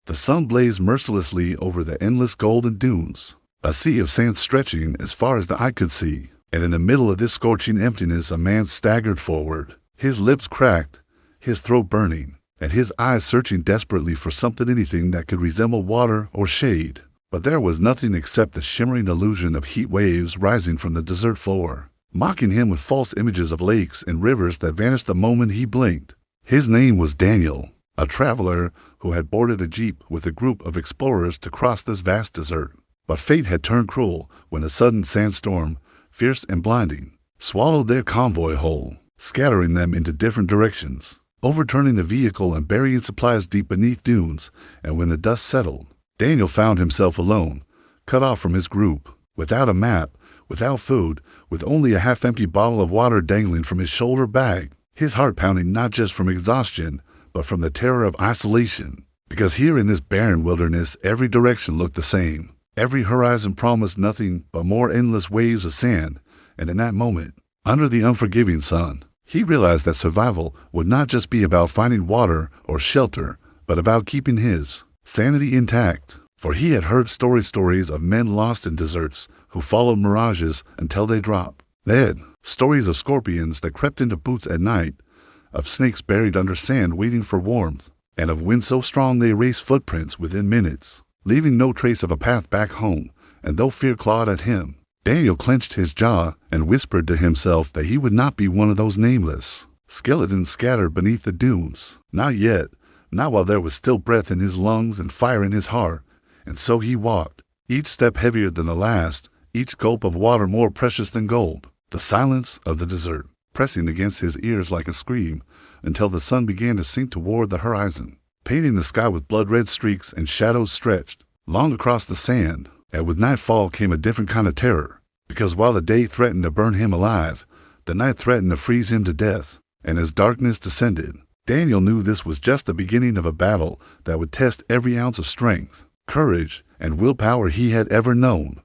The sun blazed mercilessly over the endless golden dunes, a sea of sand stretching as far as the eye could see. And in the middle of this scorching emptiness, a man staggered forward, his lips cracked, his throat burning, and his eyes searching desperately for anything that could resemble water or shade. But there was nothing except the shimmering illusion of heat waves rising from the desert floor, mocking him with false images of lakes and rivers that vanished the moment he blinked. His name was Daniel, a traveler who had boarded a jeep with a group of explorers to cross this vast desert. But fate had turned cruel when a sudden sandstorm, fierce and blinding, swallowed their convoy whole, scattering them into different directions, overturning the vehicle and burying supplies deep beneath dunes. And when the dust settled, Daniel found himself alone, cut off from his group, without a map, without food, with only a half-empty bottle of water dangling from his shoulder bag, his heart pounding not just from exhaustion, but from the terror of isolation. Because here in this barren wilderness, every direction looked the same. Every horizon promised nothing but more endless waves of sand, and in that moment, under the unforgiving sun, he realized that survival would not just be about finding water or shelter, but about keeping his sanity intact. For he had heard stories of men lost in deserts who followed mirages until they dropped dead, stories of scorpions that crept into boots at night, of snakes buried under sand waiting for warmth, and of winds so strong they erased footprints within minutes, leaving no trace of a path back home. And though fear clawed at him, Daniel clenched his jaw and whispered to himself that he would not be one of those nameless skeletons scattered beneath the dunes. Not yet, not while there was still breath in his lungs and fire in his heart. And so he walked, each step heavier than the last, each gulp of water more precious than gold. The silence of the desert pressing against his ears like a scream, until the sun began to sink toward the horizon, painting the sky with blood-red streaks and shadows stretched long across the sand. And with nightfall came a different kind of terror, because while the day threatened to burn him alive, the night threatened to freeze him to death. And as darkness descended, Daniel knew this was just the beginning of a battle that would test every ounce of strength, courage, and willpower he had ever known.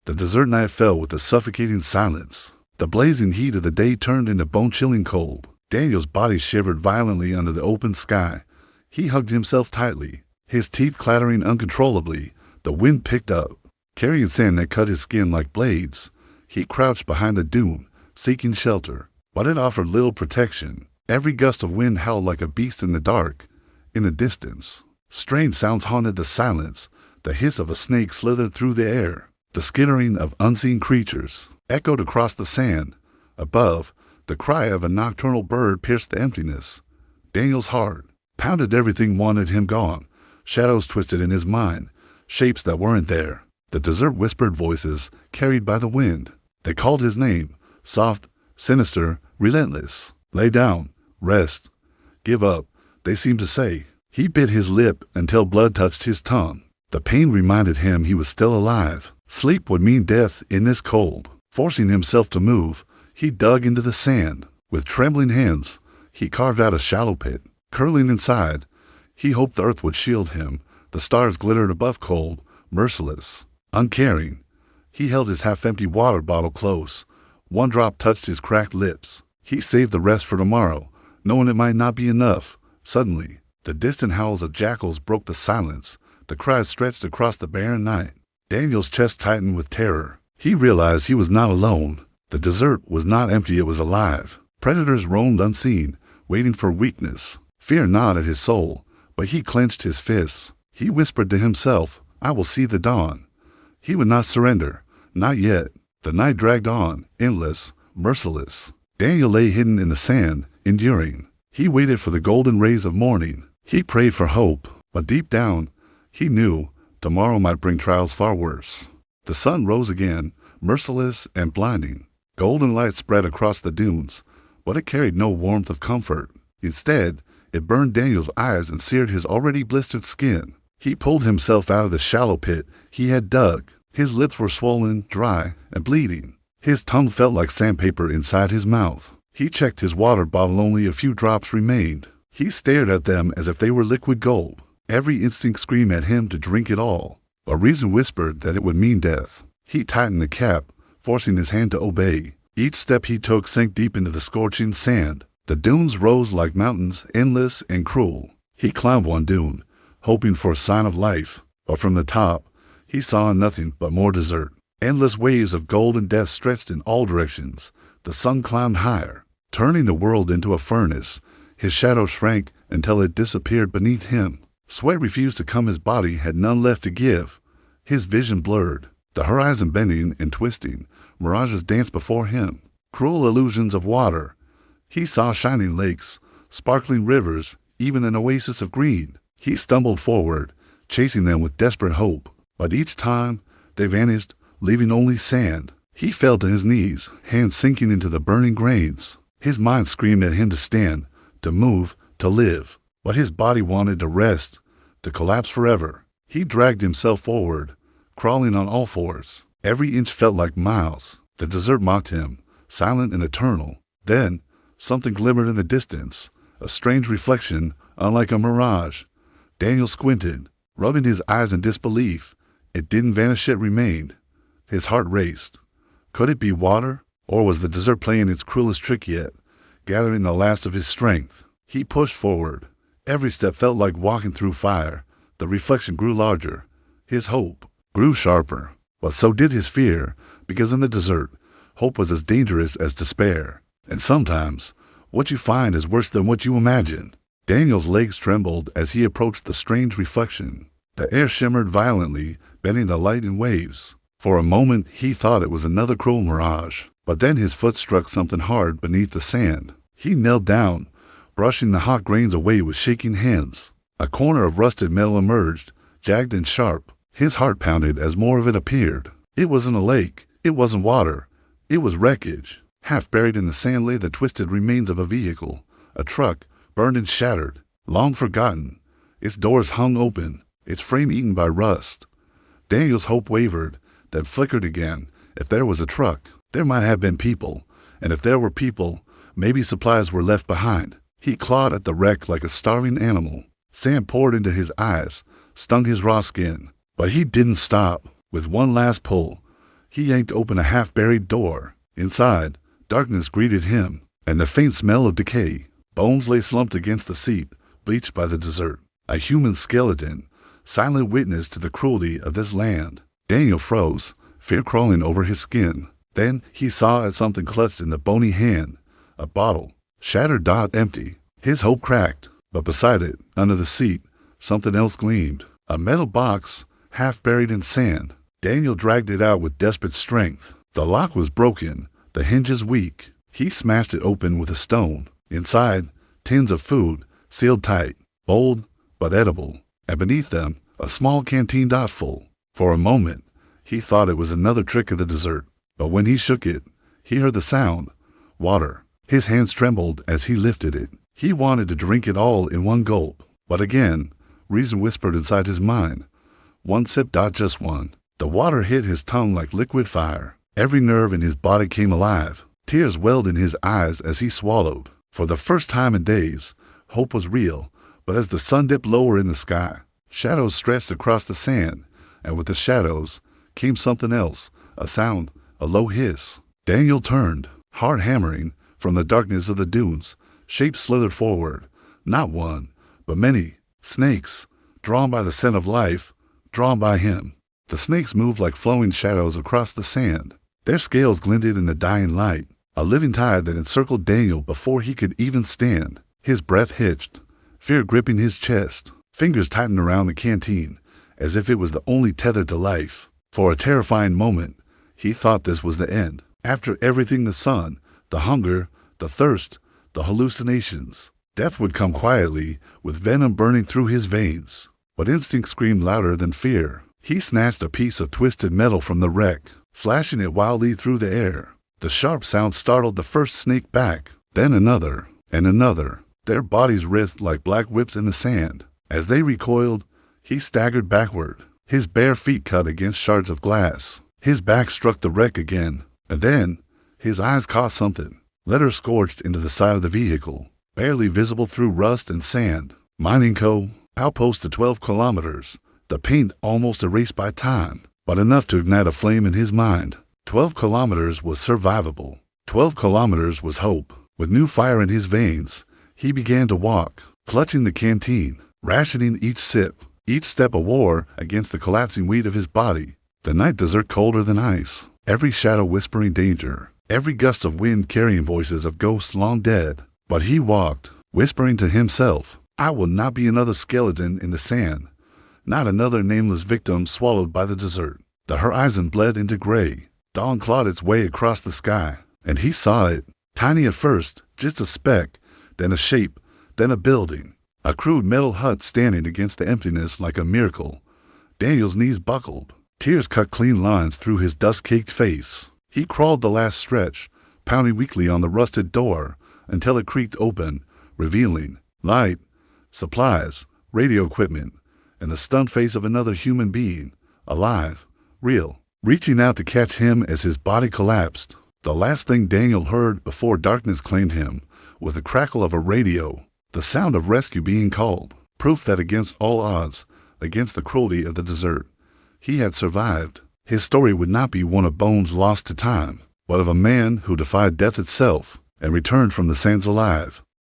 The desert night fell with a suffocating silence. The blazing heat of the day turned into bone-chilling cold. Daniel's body shivered violently under the open sky. He hugged himself tightly, his teeth clattering uncontrollably. The wind picked up, carrying sand that cut his skin like blades. He crouched behind a dune, seeking shelter, but it offered little protection. Every gust of wind howled like a beast in the dark. In the distance, strange sounds haunted the silence. The hiss of a snake slithered through the air. The skittering of unseen creatures echoed across the sand. Above, the cry of a nocturnal bird pierced the emptiness. Daniel's heart pounded. Everything wanted him gone. Shadows twisted in his mind, shapes that weren't there. The desert whispered voices carried by the wind. They called his name, soft, sinister, relentless. Lay down, rest, give up, they seemed to say. He bit his lip until blood touched his tongue. The pain reminded him he was still alive. Sleep would mean death in this cold. Forcing himself to move, he dug into the sand. With trembling hands, he carved out a shallow pit. Curling inside, he hoped the earth would shield him. The stars glittered above, cold, merciless, uncaring. He held his half-empty water bottle close. One drop touched his cracked lips. He saved the rest for tomorrow, knowing it might not be enough. Suddenly, the distant howls of jackals broke the silence. The cries stretched across the barren night. Daniel's chest tightened with terror. He realized he was not alone. The desert was not empty, it was alive. Predators roamed unseen, waiting for weakness. Fear gnawed at his soul, but he clenched his fists. He whispered to himself, "I will see the dawn." He would not surrender. Not yet. The night dragged on, endless, merciless. Daniel lay hidden in the sand, enduring. He waited for the golden rays of morning. He prayed for hope, but deep down, he knew tomorrow might bring trials far worse. The sun rose again, merciless and blinding. Golden light spread across the dunes, but it carried no warmth of comfort. Instead, it burned Daniel's eyes and seared his already blistered skin. He pulled himself out of the shallow pit he had dug. His lips were swollen, dry, and bleeding. His tongue felt like sandpaper inside his mouth. He checked his water bottle, only a few drops remained. He stared at them as if they were liquid gold. Every instinct screamed at him to drink it all. But reason whispered that it would mean death. He tightened the cap, forcing his hand to obey. Each step he took sank deep into the scorching sand. The dunes rose like mountains, endless and cruel. He climbed one dune, hoping for a sign of life, but from the top, he saw nothing but more desert. Endless waves of golden death stretched in all directions. The sun climbed higher, turning the world into a furnace. His shadow shrank until it disappeared beneath him. Sweat refused to come. His body had none left to give. His vision blurred, the horizon bending and twisting. Mirages danced before him, cruel illusions of water. He saw shining lakes, sparkling rivers, even an oasis of green. He stumbled forward, chasing them with desperate hope, but each time they vanished, leaving only sand. He fell to his knees, hands sinking into the burning grains. His mind screamed at him to stand, to move, to live, but his body wanted to rest, to collapse forever. He dragged himself forward, crawling on all fours. Every inch felt like miles. The desert mocked him, silent and eternal. Then, something glimmered in the distance, a strange reflection, unlike a mirage. Daniel squinted, rubbing his eyes in disbelief. It didn't vanish, it remained. His heart raced. Could it be water? Or was the desert playing its cruelest trick yet, gathering the last of his strength? He pushed forward. Every step felt like walking through fire. The reflection grew larger. His hope grew sharper. But so did his fear, because in the desert, hope was as dangerous as despair. And sometimes, what you find is worse than what you imagine. Daniel's legs trembled as he approached the strange reflection. The air shimmered violently, bending the light in waves. For a moment, he thought it was another cruel mirage. But then his foot struck something hard beneath the sand. He knelt down, brushing the hot grains away with shaking hands. A corner of rusted metal emerged, jagged and sharp. His heart pounded as more of it appeared. It wasn't a lake. It wasn't water. It was wreckage. Half buried in the sand lay the twisted remains of a vehicle, a truck, burned and shattered, long forgotten. Its doors hung open, its frame eaten by rust. Daniel's hope wavered, then flickered again. If there was a truck, there might have been people, and if there were people, maybe supplies were left behind. He clawed at the wreck like a starving animal. Sand poured into his eyes, stung his raw skin. But he didn't stop. With one last pull, he yanked open a half-buried door. Inside, darkness greeted him, and the faint smell of decay. Bones lay slumped against the seat, bleached by the desert. A human skeleton, silent witness to the cruelty of this land. Daniel froze, fear crawling over his skin. Then he saw something clutched in the bony hand, a bottle, shattered dot empty. His hope cracked, but beside it, under the seat, something else gleamed. A metal box, half buried in sand. Daniel dragged it out with desperate strength. The lock was broken, the hinges weak. He smashed it open with a stone. Inside, tins of food, sealed tight, old but edible, and beneath them, a small canteen full. For a moment, he thought it was another trick of the desert, but when he shook it, he heard the sound, water. His hands trembled as he lifted it. He wanted to drink it all in one gulp, but again, reason whispered inside his mind. One sip, just one. The water hit his tongue like liquid fire. Every nerve in his body came alive. Tears welled in his eyes as he swallowed. For the first time in days, hope was real, but as the sun dipped lower in the sky, shadows stretched across the sand, and with the shadows came something else, a sound, a low hiss. Daniel turned, heart hammering, from the darkness of the dunes. Shapes slithered forward, not one, but many, snakes, drawn by the scent of life, drawn by him. The snakes moved like flowing shadows across the sand. Their scales glinted in the dying light, a living tide that encircled Daniel before he could even stand. His breath hitched, fear gripping his chest. Fingers tightened around the canteen, as if it was the only tether to life. For a terrifying moment, he thought this was the end. After everything, the sun, the hunger, the thirst, the hallucinations, death would come quietly, with venom burning through his veins. But instinct screamed louder than fear. He snatched a piece of twisted metal from the wreck, slashing it wildly through the air. The sharp sound startled the first snake back, then another, and another. Their bodies writhed like black whips in the sand. As they recoiled, he staggered backward, his bare feet cut against shards of glass. His back struck the wreck again, and then his eyes caught something. Letters scorched into the side of the vehicle, barely visible through rust and sand. Mining Co. Outpost to 12 kilometers. The paint almost erased by time, but enough to ignite a flame in his mind. 12 kilometers was survivable. 12 kilometers was hope. With new fire in his veins, he began to walk, clutching the canteen, rationing each sip, each step a war against the collapsing weight of his body. The night desert colder than ice, every shadow whispering danger, every gust of wind carrying voices of ghosts long dead. But he walked, whispering to himself, I will not be another skeleton in the sand, not another nameless victim swallowed by the desert. The horizon bled into gray. Dawn clawed its way across the sky, and he saw it, tiny at first, just a speck, then a shape, then a building. A crude metal hut standing against the emptiness like a miracle. Daniel's knees buckled. Tears cut clean lines through his dust-caked face. He crawled the last stretch, pounding weakly on the rusted door until it creaked open, revealing light, supplies, radio equipment, and the stunned face of another human being, alive, real, reaching out to catch him as his body collapsed. The last thing Daniel heard before darkness claimed him was the crackle of a radio, the sound of rescue being called, proof that against all odds, against the cruelty of the desert, he had survived. His story would not be one of bones lost to time, but of a man who defied death itself and returned from the sands alive.